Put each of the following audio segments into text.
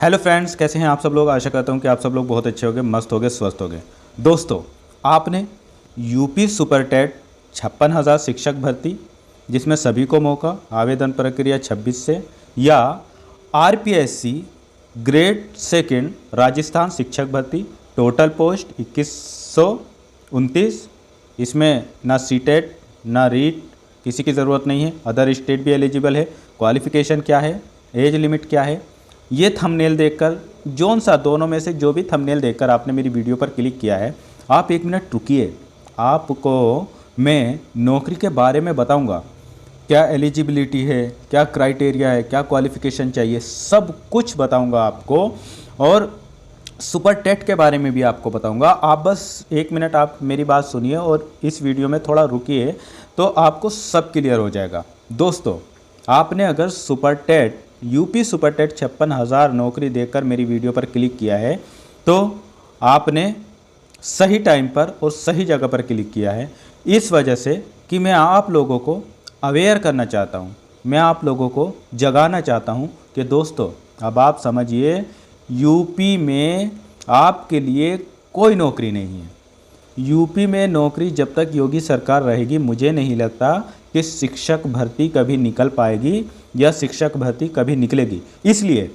Hello friends, कैसे हैं आप सब लोग। आशा करता हूं कि आप सब लोग बहुत अच्छे होंगे, मस्त होंगे, स्वस्थ होंगे। दोस्तों, आपने यूपी सुपर टेट 56,000 शिक्षक भर्ती, जिसमें सभी को मौका, आवेदन प्रक्रिया 26 से, या आरपीएससी ग्रेड सेकंड राजस्थान शिक्षक भर्ती, टोटल पोस्ट 2129। इसमें ना सीटेट ना रीट किसी की ज़रूरत नहीं है। अदर स्टेट भी एलिजिबल है। क्वालिफ़िकेशन क्या है, एज लिमिट क्या है, ये थंबनेल देखकर, जोन सा दोनों में से जो भी थंबनेल देखकर आपने मेरी वीडियो पर क्लिक किया है, आप एक मिनट रुकिए। आपको मैं नौकरी के बारे में बताऊंगा। क्या एलिजिबिलिटी है, क्या क्राइटेरिया है, क्या क्वालिफ़िकेशन चाहिए, सब कुछ बताऊंगा आपको। और सुपर टेट के बारे में भी आपको बताऊंगा। आप बस एक मिनट आप मेरी बात सुनिए और इस वीडियो में थोड़ा रुकिए, तो आपको सब क्लियर हो जाएगा। दोस्तों, आपने अगर super TET UP super TET 56,000 नौकरी देखकर मेरी वीडियो पर क्लिक किया है, तो आपने सही टाइम पर और सही जगह पर क्लिक किया है। इस वजह से कि मैं आप लोगों को अवेयर करना चाहता हूँ, मैं आप लोगों को जगाना चाहता हूँ कि दोस्तों, अब आप समझिए, यूपी में आपके लिए कोई नौकरी नहीं है। यूपी में नौकरी जब तक योगी सरकार रहेगी, मुझे नहीं लगता कि शिक्षक भर्ती कभी निकल पाएगी या शिक्षक भर्ती कभी निकलेगी। इसलिए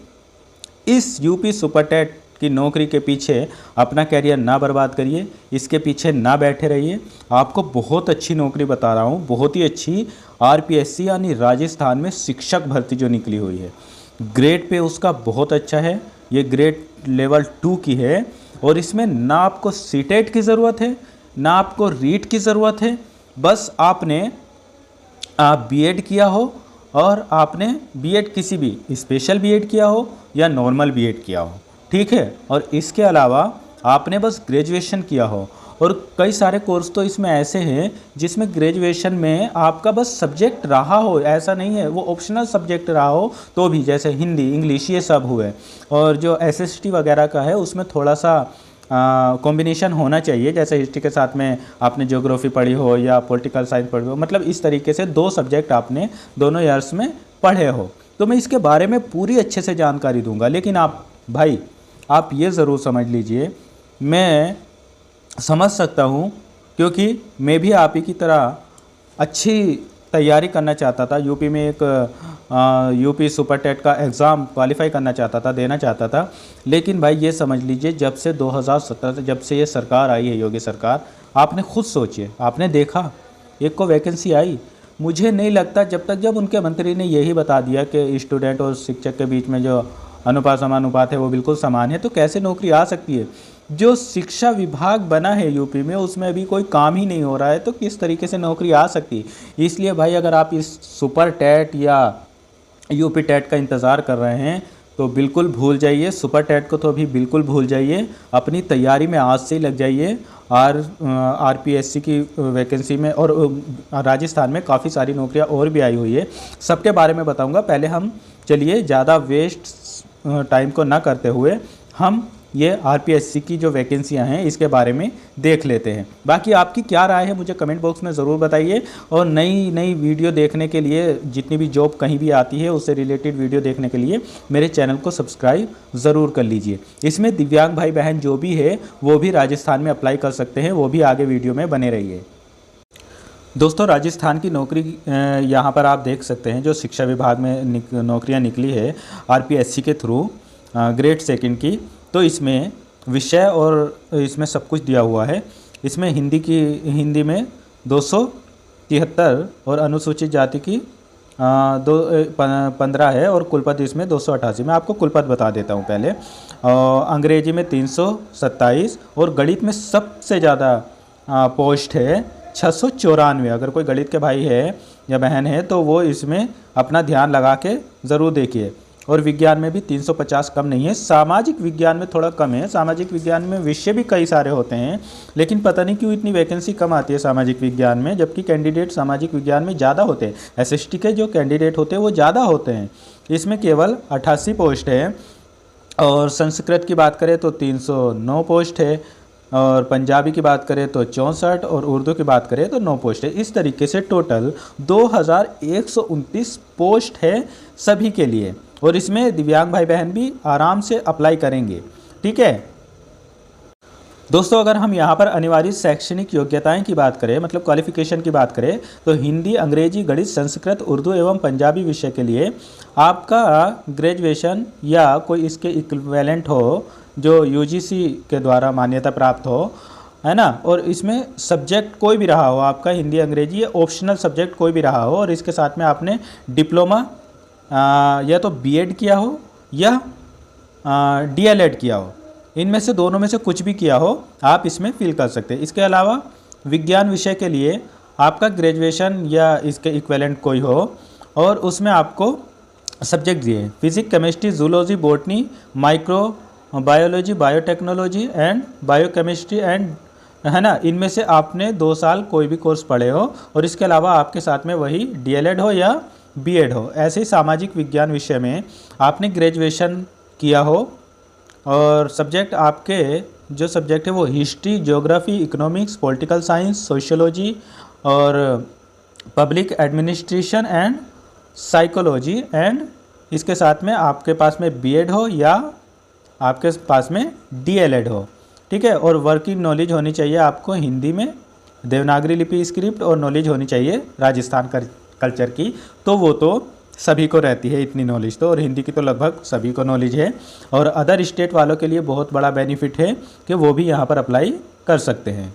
इस यूपी सुपर टेट की नौकरी के पीछे अपना कैरियर ना बर्बाद करिए, इसके पीछे ना बैठे रहिए। आपको बहुत अच्छी नौकरी बता रहा हूँ, बहुत ही अच्छी। आरपीएससी यानी राजस्थान में शिक्षक भर्ती जो निकली हुई है, ग्रेड पे उसका बहुत अच्छा है। ये ग्रेड लेवल 2 की है और इसमें ना आपको सीटेट की ज़रूरत है, ना आपको रीट की ज़रूरत है। बस आपने बीएड किया हो, और आपने बीएड किसी भी स्पेशल बीएड किया हो या नॉर्मल बीएड किया हो, ठीक है। और इसके अलावा आपने बस ग्रेजुएशन किया हो। और कई सारे कोर्स तो इसमें ऐसे हैं जिसमें ग्रेजुएशन में आपका बस सब्जेक्ट रहा हो, ऐसा नहीं है, वो ऑप्शनल सब्जेक्ट रहा हो तो भी, जैसे हिंदी, इंग्लिश, ये सब हुए। और जो एसएसटी वगैरह का है, उसमें थोड़ा सा कॉम्बिनेशन होना चाहिए, जैसे हिस्ट्री के साथ में आपने ज्योग्राफी पढ़ी हो या पॉलिटिकल साइंस पढ़ी हो, मतलब इस तरीके से 2 सब्जेक्ट आपने दोनों ईयर्स में पढ़े हो। तो मैं इसके बारे में पूरी अच्छे से जानकारी दूंगा। लेकिन आप भाई, आप ये ज़रूर समझ लीजिए, मैं समझ सकता हूँ, क्योंकि मैं भी आप ही की तरह अच्छी तैयारी करना चाहता था। यूपी में एक यूपी सुपर टेट का एग्ज़ाम क्वालिफाई करना चाहता था, देना चाहता था। लेकिन भाई ये समझ लीजिए, जब से 2017 से जब से ये सरकार आई है, योगी सरकार, आपने खुद सोचिए, आपने देखा एक को वैकेंसी आई। मुझे नहीं लगता, जब उनके मंत्री ने यही बता दिया कि स्टूडेंट और शिक्षक के बीच में जो समानुपात है वो बिल्कुल समान है, तो कैसे नौकरी आ सकती है। जो शिक्षा विभाग बना है यूपी में, उसमें अभी कोई काम ही नहीं हो रहा है, तो किस तरीके से नौकरी आ सकती है। इसलिए भाई, अगर आप इस सुपर टेट या यूपी टेट का इंतज़ार कर रहे हैं तो बिल्कुल भूल जाइए। सुपर टेट को तो अभी बिल्कुल भूल जाइए, अपनी तैयारी में आज से ही लग जाइए। आरपीएससी की वैकेंसी में और राजस्थान में काफ़ी सारी नौकरियां और भी आई हुई है, सबके बारे में बताऊंगा। पहले हम चलिए, ज़्यादा वेस्ट टाइम को ना करते हुए, हम ये आरपीएससी की जो वैकेंसियां हैं इसके बारे में देख लेते हैं। बाकी आपकी क्या राय है मुझे कमेंट बॉक्स में ज़रूर बताइए। और नई नई वीडियो देखने के लिए, जितनी भी जॉब कहीं भी आती है उससे रिलेटेड वीडियो देखने के लिए मेरे चैनल को सब्सक्राइब ज़रूर कर लीजिए। इसमें दिव्यांग भाई बहन जो भी है वो भी राजस्थान में अप्लाई कर सकते हैं, वो भी आगे वीडियो में बने रहिए। दोस्तों, राजस्थान की नौकरी यहाँ पर आप देख सकते हैं, जो शिक्षा विभाग में नौकरियाँ निकली है आरपीएससी के थ्रू ग्रेड सेकंड की। तो इसमें विषय और इसमें सब कुछ दिया हुआ है। इसमें हिंदी में 273 और अनुसूचित जाति की 15 है, और कुलपति इसमें 288। मैं आपको कुलपति बता देता हूँ पहले। अंग्रेजी में 327 और गणित में सबसे ज़्यादा पोस्ट है 694। अगर कोई गणित के भाई है या बहन है तो वो इसमें अपना ध्यान लगा के ज़रूर देखिए। और विज्ञान में भी 350 कम नहीं है। सामाजिक विज्ञान में थोड़ा कम है। सामाजिक विज्ञान में विषय भी कई सारे होते हैं, लेकिन पता नहीं क्यों इतनी वैकेंसी कम आती है सामाजिक विज्ञान में, जबकि कैंडिडेट सामाजिक विज्ञान में ज़्यादा होते हैं। एसएसटी के जो कैंडिडेट होते हैं वो ज़्यादा होते हैं। इसमें केवल 88 पोस्ट है। और संस्कृत की बात करें तो 309 पोस्ट है, और पंजाबी की बात करें तो 64, और उर्दू की बात करें तो 9 पोस्ट है। इस तरीके से टोटल 2129 पोस्ट है सभी के लिए। और इसमें दिव्यांग भाई बहन भी आराम से अप्लाई करेंगे। ठीक है दोस्तों, अगर हम यहाँ पर अनिवार्य शैक्षणिक योग्यताएं की बात करें, मतलब क्वालिफिकेशन की बात करें, तो हिंदी, अंग्रेजी, गणित, संस्कृत, उर्दू एवं पंजाबी विषय के लिए आपका ग्रेजुएशन या कोई इसके इक्विवेलेंट हो जो यूजीसी के द्वारा मान्यता प्राप्त हो, है ना। और इसमें सब्जेक्ट कोई भी रहा हो आपका, हिंदी, अंग्रेजी या ऑप्शनल सब्जेक्ट कोई भी रहा हो, और इसके साथ में आपने डिप्लोमा या तो बीएड किया हो या डीएलएड किया हो, इनमें से दोनों में से कुछ भी किया हो, आप इसमें फिल कर सकते हैं। इसके अलावा विज्ञान विषय के लिए आपका ग्रेजुएशन या इसके इक्विवेलेंट कोई हो और उसमें आपको सब्जेक्ट दिए physics, chemistry, zoology, botany, micro biology, biotechnology and biochemistry and, है ना, इनमें से आपने 2 साल कोई भी कोर्स पढ़े हो और इसके अलावा आपके साथ में वही डीएलएड हो या बीएड हो। ऐसे ही सामाजिक विज्ञान विषय में आपने ग्रेजुएशन किया हो और सब्जेक्ट आपके जो सब्जेक्ट है वो history, geography, economics, political science, sociology और public administration and psychology and इसके साथ में आपके पास में बीएड हो या आपके पास में डीएलएड हो। ठीक है, और वर्किंग नॉलेज होनी चाहिए आपको हिंदी में, देवनागरी लिपि स्क्रिप्ट, और नॉलेज होनी चाहिए राजस्थान कल्चर की, तो वो तो सभी को रहती है इतनी नॉलेज तो, और हिंदी की तो लगभग सभी को नॉलेज है। और अदर स्टेट वालों के लिए बहुत बड़ा बेनिफिट है कि वो भी यहाँ पर अप्लाई कर सकते हैं।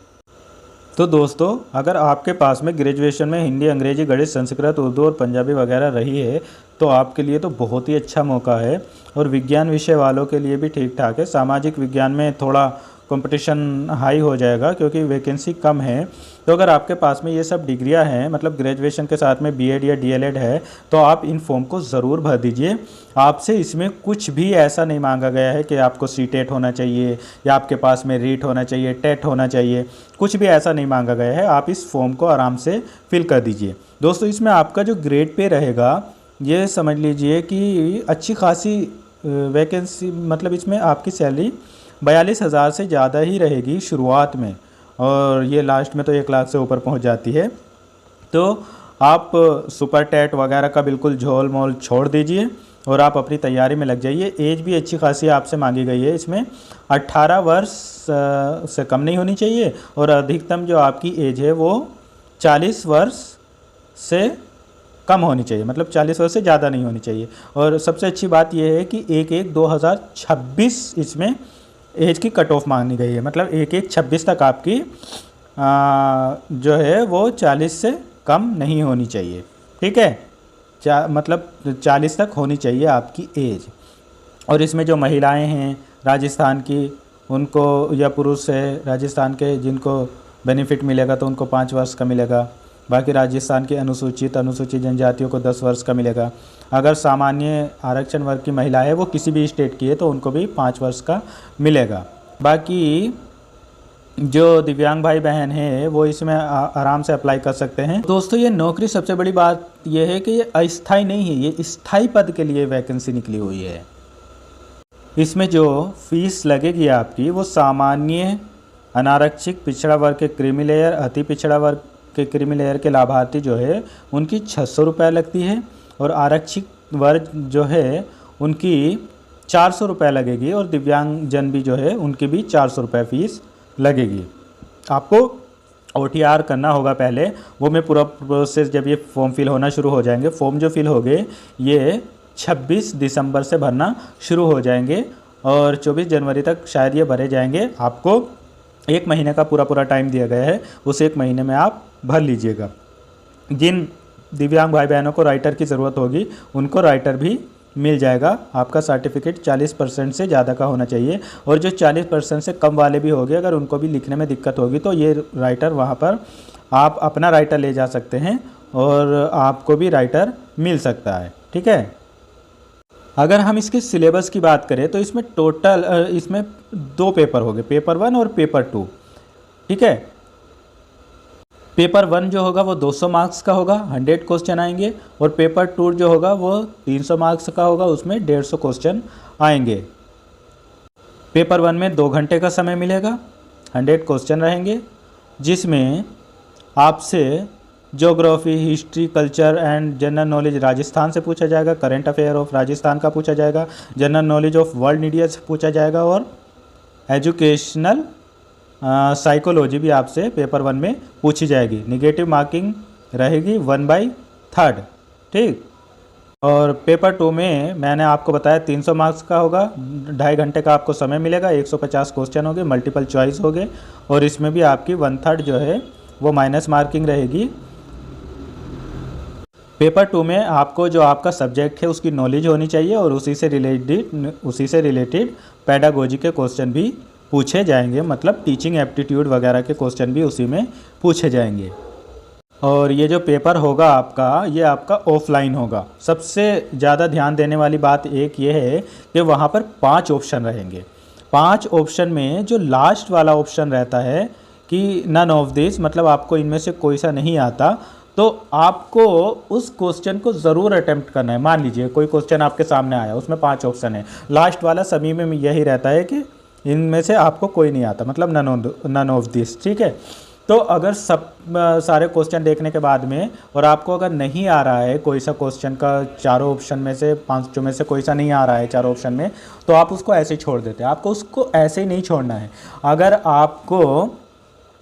तो दोस्तों, अगर आपके पास में ग्रेजुएशन में हिंदी, अंग्रेजी, गणित, संस्कृत, उर्दू और पंजाबी वगैरह रही है तो आपके लिए तो बहुत ही अच्छा मौका है। और विज्ञान विषय वालों के लिए भी ठीक ठाक है। सामाजिक विज्ञान में थोड़ा कंपटीशन हाई हो जाएगा क्योंकि वैकेंसी कम है। तो अगर आपके पास में ये सब डिग्रियां हैं, मतलब ग्रेजुएशन के साथ में बीएड या डीएलएड है, तो आप इन फॉर्म को ज़रूर भर दीजिए। आपसे इसमें कुछ भी ऐसा नहीं मांगा गया है कि आपको सीटेट होना चाहिए या आपके पास में रीट होना चाहिए, टेट होना चाहिए, कुछ भी ऐसा नहीं मांगा गया है। आप इस फॉर्म को आराम से फिल कर दीजिए। दोस्तों, इसमें आपका जो ग्रेड पे रहेगा, ये समझ लीजिए कि अच्छी खासी वैकेंसी, मतलब इसमें आपकी सैलरी 42,000 से ज़्यादा ही रहेगी शुरुआत में, और ये लास्ट में तो 1 लाख से ऊपर पहुंच जाती है। तो आप सुपर टेट वगैरह का बिल्कुल झोल मोल छोड़ दीजिए और आप अपनी तैयारी में लग जाइए। एज भी अच्छी खासी आपसे मांगी गई है, इसमें 18 वर्ष से कम नहीं होनी चाहिए और अधिकतम जो आपकी एज है वो 40 वर्ष से कम होनी चाहिए, मतलब 40 वर्ष से ज़्यादा नहीं होनी चाहिए। और सबसे अच्छी बात यह है कि 1/1/2026 इसमें एज की कट ऑफ मांगी गई है, मतलब 1/1/26 तक आपकी जो है वो 40 से कम नहीं होनी चाहिए। ठीक है, मतलब 40 तक होनी चाहिए आपकी एज। और इसमें जो महिलाएं हैं राजस्थान की, उनको, या पुरुष है राजस्थान के, जिनको बेनिफिट मिलेगा तो उनको 5 वर्ष का मिलेगा। बाकी राजस्थान के अनुसूचित जनजातियों को 10 वर्ष का मिलेगा। अगर सामान्य आरक्षण वर्ग की महिला है, वो किसी भी स्टेट की है, तो उनको भी 5 वर्ष का मिलेगा। बाकी जो दिव्यांग भाई बहन है वो इसमें आराम से अप्लाई कर सकते हैं। दोस्तों, ये नौकरी, सबसे बड़ी बात ये है कि ये अस्थाई नहीं है, ये स्थायी पद के लिए वैकेंसी निकली हुई है। इसमें जो फीस लगेगी आपकी, वो सामान्य, अनारक्षित, पिछड़ा वर्ग के क्रीमी लेयर, अति पिछड़ा वर्ग के क्रीमी लेयर के लाभार्थी जो है उनकी 600 रुपये लगती है, और आरक्षित वर्ग जो है उनकी 400 रुपये लगेगी, और दिव्यांगजन भी जो है उनकी भी 400 रुपये फ़ीस लगेगी। आपको OTR करना होगा पहले, वो मैं पूरा प्रोसेस, जब ये फॉर्म फिल होना शुरू हो जाएंगे, फॉर्म जो फिल हो गए ये 26 दिसंबर से भरना शुरू हो जाएंगे और 24 जनवरी तक शायद ये भरे जाएंगे। आपको 1 महीने का पूरा टाइम दिया गया है, उस 1 महीने में आप भर लीजिएगा। जिन दिव्यांग भाई बहनों को राइटर की ज़रूरत होगी उनको राइटर भी मिल जाएगा। आपका सर्टिफिकेट 40% से ज़्यादा का होना चाहिए, और जो 40% से कम वाले भी होंगे, अगर उनको भी लिखने में दिक्कत होगी तो ये राइटर, वहाँ पर आप अपना राइटर ले जा सकते हैं और आपको भी राइटर मिल सकता है। ठीक है, अगर हम इसके सिलेबस की बात करें तो इसमें टोटल इसमें 2 पेपर होंगे, पेपर 1 और पेपर 2। ठीक है, पेपर 1 जो होगा वो 200 मार्क्स का होगा, 100 क्वेश्चन आएंगे, और पेपर 2 जो होगा वो 300 मार्क्स का होगा, उसमें 150 क्वेश्चन आएंगे। पेपर 1 में 2 घंटे का समय मिलेगा, 100 क्वेश्चन रहेंगे, जिसमें आपसे geography, history, culture and general knowledge Rajasthan से पूछा जाएगा, करंट अफेयर ऑफ राजस्थान का पूछा जाएगा, general knowledge of world media से पूछा जाएगा और एजुकेशनल साइकोलॉजी भी आपसे पेपर 1 में पूछी जाएगी। निगेटिव मार्किंग रहेगी 1/3, ठीक। और पेपर 2 में मैंने आपको बताया 300 मार्क्स का होगा, 2.5 घंटे का आपको समय मिलेगा, 150 क्वेश्चन होंगे, मल्टीपल चॉइस होंगे और इसमें भी आपकी 1/3 जो है वो माइनस मार्किंग रहेगी। पेपर 2 में आपको जो आपका सब्जेक्ट है उसकी नॉलेज होनी चाहिए और उसी से रिलेटेड पेडागोजी के क्वेश्चन भी पूछे जाएंगे, मतलब टीचिंग एप्टीट्यूड वगैरह के क्वेश्चन भी उसी में पूछे जाएंगे। और ये जो पेपर होगा आपका, ये आपका ऑफलाइन होगा। सबसे ज़्यादा ध्यान देने वाली बात एक ये है कि वहाँ पर 5 ऑप्शन रहेंगे। 5 ऑप्शन में जो लास्ट वाला ऑप्शन रहता है कि नन ऑफ दिस, मतलब आपको इनमें से कोई सा नहीं आता, तो आपको उस क्वेश्चन को ज़रूर अटेम्प्ट करना है। मान लीजिए कोई क्वेश्चन आपके सामने आया, उसमें 5 ऑप्शन है, लास्ट वाला सभी में यही रहता है कि इनमें से आपको कोई नहीं आता, मतलब नन ऑफ दिस, ठीक है। तो अगर सब सारे क्वेश्चन देखने के बाद में और आपको अगर नहीं आ रहा है कोई सा क्वेश्चन का, चारों ऑप्शन में से 5 में से कोई सा नहीं आ रहा है चारों ऑप्शन में, तो आप उसको ऐसे ही छोड़ देते हैं। आपको उसको ऐसे ही नहीं छोड़ना है। अगर आपको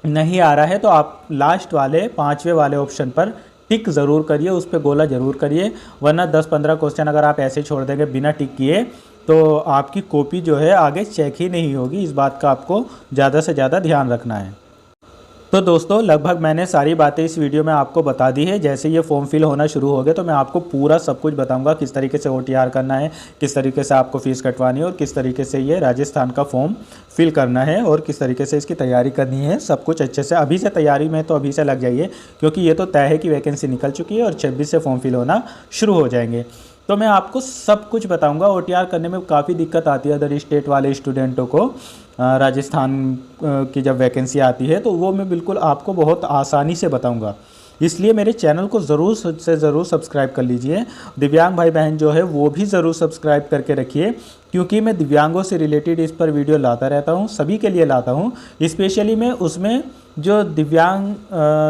नहीं आ रहा है तो आप लास्ट वाले 5वें वाले ऑप्शन पर टिक ज़रूर करिए, उस पर गोला ज़रूर करिए, वरना 10-15 क्वेश्चन अगर आप ऐसे छोड़ देंगे बिना टिक किए तो आपकी कॉपी जो है आगे चेक ही नहीं होगी। इस बात का आपको ज़्यादा से ज़्यादा ध्यान रखना है। तो दोस्तों लगभग मैंने सारी बातें इस वीडियो में आपको बता दी है। जैसे ये फॉर्म फिल होना शुरू हो गए तो मैं आपको पूरा सब कुछ बताऊंगा, किस तरीके से OTR करना है, किस तरीके से आपको फ़ीस कटवानी है और किस तरीके से ये राजस्थान का फॉर्म फिल करना है और किस तरीके से इसकी तैयारी करनी है। सब कुछ अच्छे से अभी से तैयारी में तो अभी से लग जाइए, क्योंकि ये तो तय है कि वैकेंसी निकल चुकी है और 26 से फॉर्म फिल होना शुरू हो जाएंगे। तो मैं आपको सब कुछ बताऊंगा। OTR करने में काफ़ी दिक्कत आती है अदर स्टेट वाले स्टूडेंटों को, राजस्थान की जब वैकेंसी आती है तो वो मैं बिल्कुल आपको बहुत आसानी से बताऊंगा। इसलिए मेरे चैनल को ज़रूर से ज़रूर सब्सक्राइब कर लीजिए। दिव्यांग भाई बहन जो है वो भी ज़रूर सब्सक्राइब करके रखिए, क्योंकि मैं दिव्यांगों से रिलेटेड इस पर वीडियो लाता रहता हूँ, सभी के लिए लाता हूँ। स्पेशली मैं उसमें जो दिव्यांग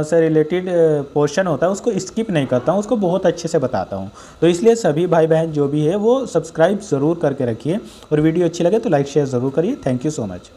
से रिलेटेड पोर्शन होता है उसको स्किप नहीं करता हूँ, उसको बहुत अच्छे से बताता हूँ। तो इसलिए सभी भाई बहन जो भी है वो सब्सक्राइब ज़रूर करके रखिए और वीडियो अच्छी लगे तो लाइक शेयर ज़रूर करिए। Thank you so much.